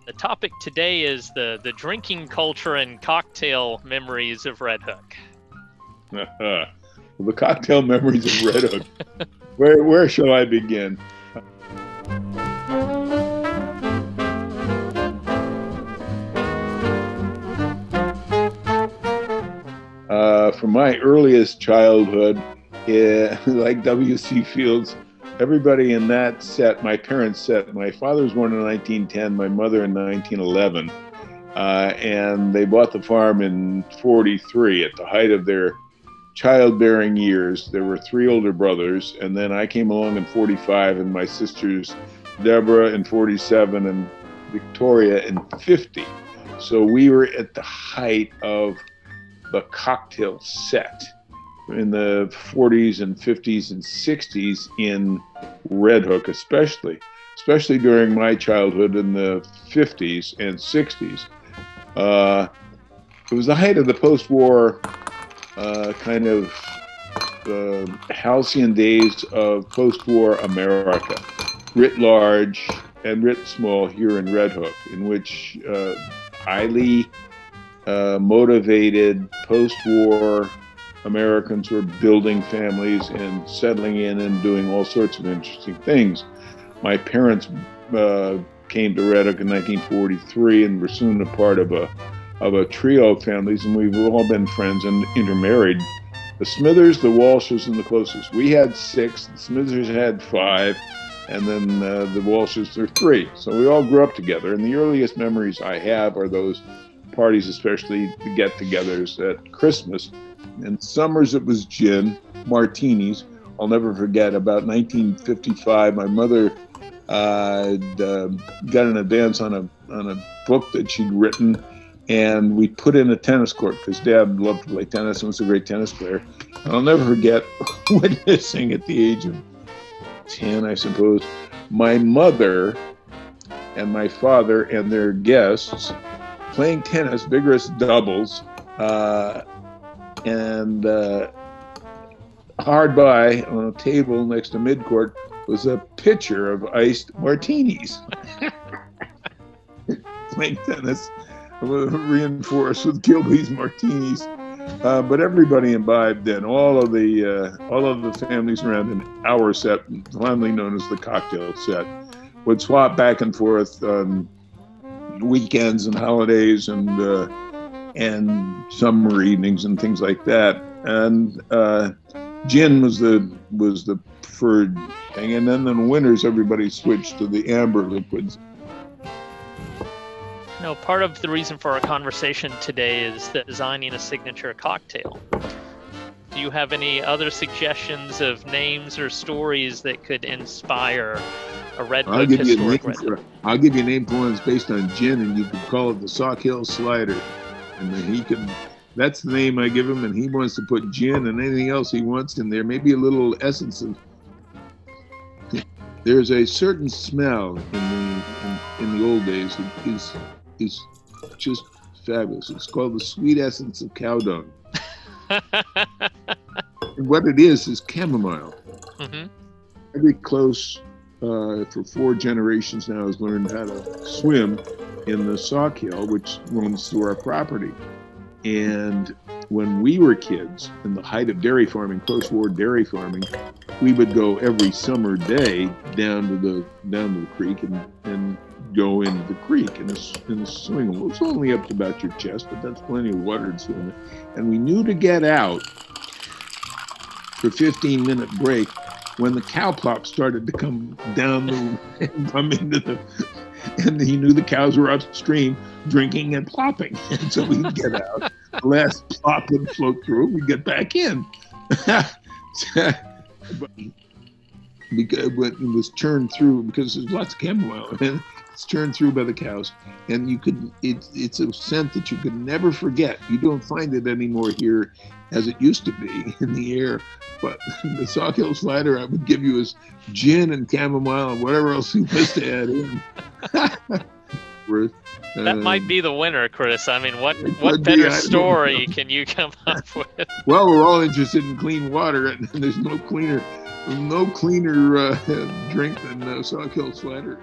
The topic today is the drinking culture and cocktail memories of Red Hook. Well, the cocktail memories of Red Hook. Where shall I begin? From my earliest childhood, like W.C. Fields, everybody in that set, my parents' set, my father was born in 1910, my mother in 1911, and they bought the farm in 43 at the height of their childbearing years. There were three older brothers, and then I came along in 45, and my sisters Deborah in 47 and Victoria in 50. So we were at the height of the cocktail set in the 40s and 50s and 60s in Red Hook, especially during my childhood in the 50s and 60s. It was the height of the post-war kind of halcyon days of post-war America, writ large and writ small here in Red Hook, in which highly motivated post-war Americans were building families and settling in and doing all sorts of interesting things. My parents came to Red Hook in 1943 and were soon a part of a trio of families, and we've all been friends and intermarried. The Smithers, the Walshes, and the Kloses. We had 6, the Smithers had 5, and then the Walshes are 3. So we all grew up together, and the earliest memories I have are those parties, especially the get-togethers at Christmas. And summers it was gin, martinis. I'll never forget, about 1955, my mother got an advance on a book that she'd written, and we put in a tennis court because Dad loved to play tennis and was a great tennis player. And I'll never forget witnessing at the age of 10, I suppose, my mother and my father and their guests playing tennis, vigorous doubles, and hard by on a table next to midcourt was a pitcher of iced martinis. Playing tennis, reinforced with Gilby's martinis, but everybody imbibed then. All of the families around in our set, fondly known as the cocktail set, would swap back and forth on weekends and holidays and summer evenings and things like that. And gin was the preferred thing, and then in winters everybody switched to the amber liquids. No, part of the reason for our conversation today is designing a signature cocktail. Do you have any other suggestions of names or stories that could inspire a Red Hook historic Red Hook? I'll give you a name for one that's based on gin, and you could call it the Sauk Hill Slider. And then that's the name I give him, and he wants to put gin and anything else he wants in there. Maybe a little essence of. There's a certain smell in the old days that is just fabulous. It's called the sweet essence of cow dung. And what it is chamomile. Mm-hmm. Every Klose for 4 generations now has learned how to swim in the Sauk Hill, which runs through our property. And when we were kids, in the height of dairy farming, post-war dairy farming, we would go every summer day down to the creek and go into the creek in a swimming hole. It's only up to about your chest, but that's plenty of water to swim in. And we knew to get out for a 15-minute break when the cow plop started to come down and come into the. And he knew the cows were upstream drinking and plopping. And so we'd get out, the last plop would float through, we'd get back in. But it was churned through because there's lots of chamomile, and it's churned through by the cows. And it's a scent that you could never forget. You don't find it anymore here as it used to be in the air. But the Sauk Hill Slider I would give you is gin and chamomile and whatever else you wish to add in. That might be the winner, Chris. I mean, what better story can you come up with? Well, we're all interested in clean water, and there's no cleaner drink than Sauk Hill Slider.